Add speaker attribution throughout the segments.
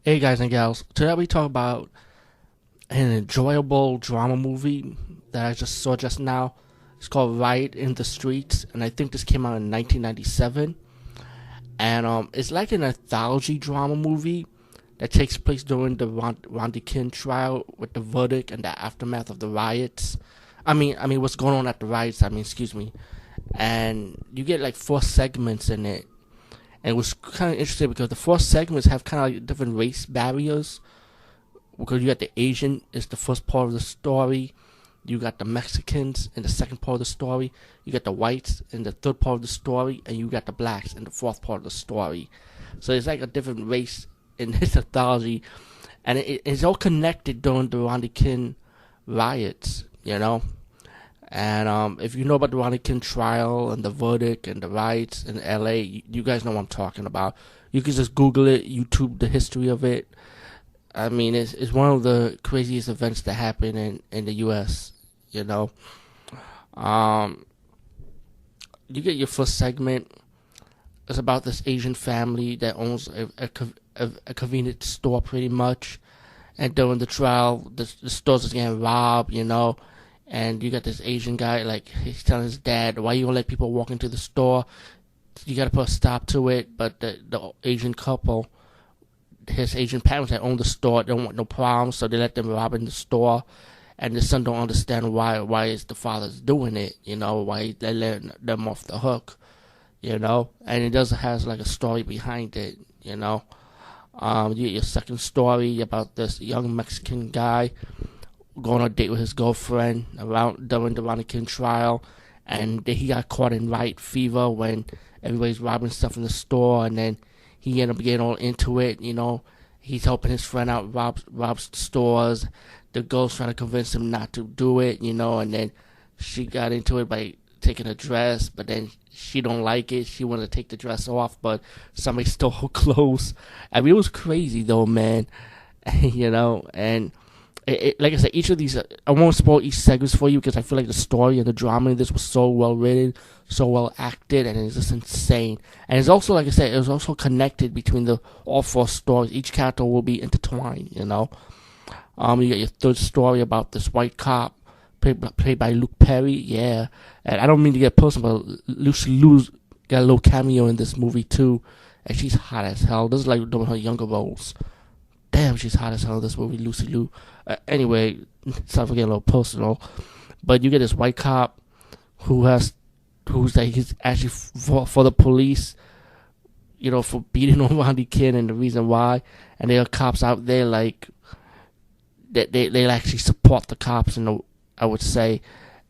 Speaker 1: Hey guys and gals, today we talk about an enjoyable drama movie that I just saw just now. It's called Riot in the Streets, and I think this came out in 1997. And it's like an anthology drama movie that takes place during the Rodney King trial with the verdict and the aftermath of the riots. I mean, what's going on at the riots? Excuse me. And you get like four segments in it, and it was kind of interesting because the four segments have kind of like different race barriers. Because you got the Asian is the first part of the story, you got the Mexicans in the second part of the story, you got the whites in the third part of the story, and you got the blacks in the fourth part of the story. So it's like a different race in this anthology, and it's all connected during the Rodney King riots, you know. And if you know about the Rodney King trial and the verdict and the riots in L.A., you guys know what I'm talking about. You can just Google it, YouTube the history of it. I mean, it's one of the craziest events that happen in the U.S. You know, um, you get your first segment. It's about this Asian family that owns a convenience store, pretty much. And during the trial, the store's just getting robbed. And you got this Asian guy, like, he's telling his dad, "Why you gonna let people walk into the store? You gotta put a stop to it." But the Asian couple, his Asian parents that own the store, don't want no problems, so they let them rob in the store. And the son don't understand why is the father's doing it, why they letting them off the hook, And it does has like a story behind it, You get your second story about this young Mexican guy going on a date with his girlfriend around during the Rodney King trial, and he got caught in riot fever when everybody's robbing stuff in the store, and then he ended up getting all into it. He's helping his friend out, robs stores. The girl's trying to convince him not to do it, and then she got into it by taking a dress, but then she don't like it. She wanted to take the dress off, but somebody stole her clothes. I mean, it was crazy though, man. And like I said, each of these, I won't spoil each segment for you because I feel like the story and the drama in this was so well written, so well acted, and it's just insane. And it's also, like I said, it was also connected between the all four stories. Each character will be intertwined. You got your third story about this white cop played by Luke Perry. Yeah, and I don't mean to get personal, but Lucy Liu's got a little cameo in this movie too, and she's hot as hell. This is like one of her younger roles. Damn, she's hot as hell in this movie, Lucy Liu. Anyway, start getting a little personal, but you get this white cop who's like he's actually for the police, for beating on Rodney King and the reason why, and there are cops out there like that they actually support the cops, I would say,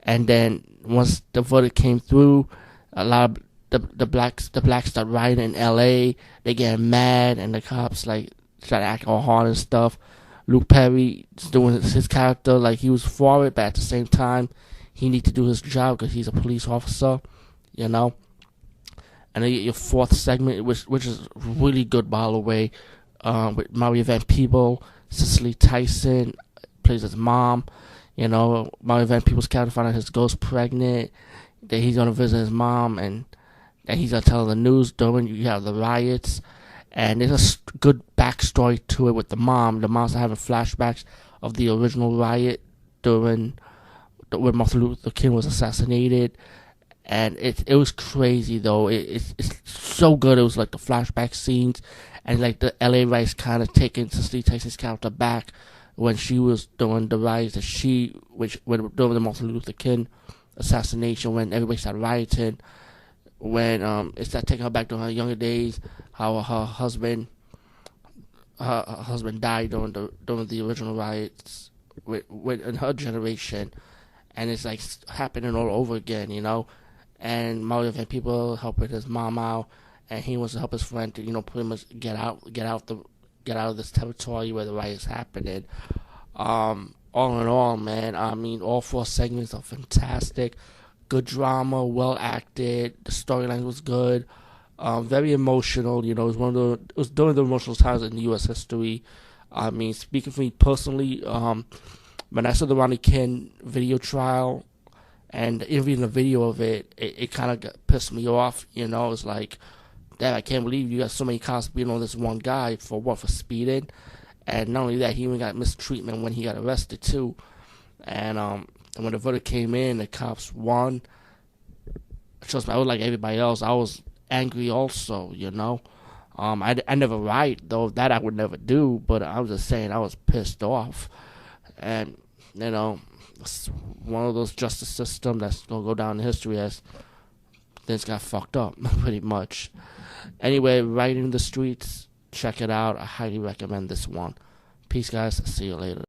Speaker 1: and then once the verdict came through, a lot of the blacks start rioting in L.A. They get mad, and the cops like try to act all hard and stuff. Luke Perry is doing his character like he was for it, but at the same time, he needs to do his job because he's a police officer, And then you get your fourth segment, which is really good, by the way, with Mario Van Peebles, Cicely Tyson plays his mom. Mario Van Peebles' character found out his girl's pregnant, that he's gonna visit his mom, and that he's gonna tell the news during you have the riots. And there's a good backstory to it with the mom. The mom's having flashbacks of the original riot when Martin Luther King was assassinated, and it was crazy though. It's so good. It was like the flashback scenes, and like the LA riots kind of taking Cicely Tyson's character back when she was doing the riots when during the Martin Luther King assassination, when everybody started rioting, when it started taking her back to her younger days, how her husband died during the original riots with in her generation, and it's like happening all over again. And Mario Van Peebles helping his mom out, and he wants to help his friend to pretty much get out of this territory where the riots happening. All in all, man, I mean, all four segments are fantastic. Good drama, well acted. The storyline was good. Very emotional. It was during the emotional times in U.S. history. I mean, speaking for me personally, when I saw the Rodney King video trial, and even the video of it kind of pissed me off. It's like, Dad, I can't believe you got so many cops beating on this one guy for what? For speeding. And not only that, he even got mistreatment when he got arrested too. And when the verdict came in, the cops won. Trust me, I was like everybody else. I was angry also, you know. I never riot though. That I would never do. But I was just saying I was pissed off. And you know, it's one of those justice system that's gonna go down in history as things got fucked up, pretty much. Anyway, Riot in the Streets, check it out. I highly recommend this one. Peace, guys. See you later.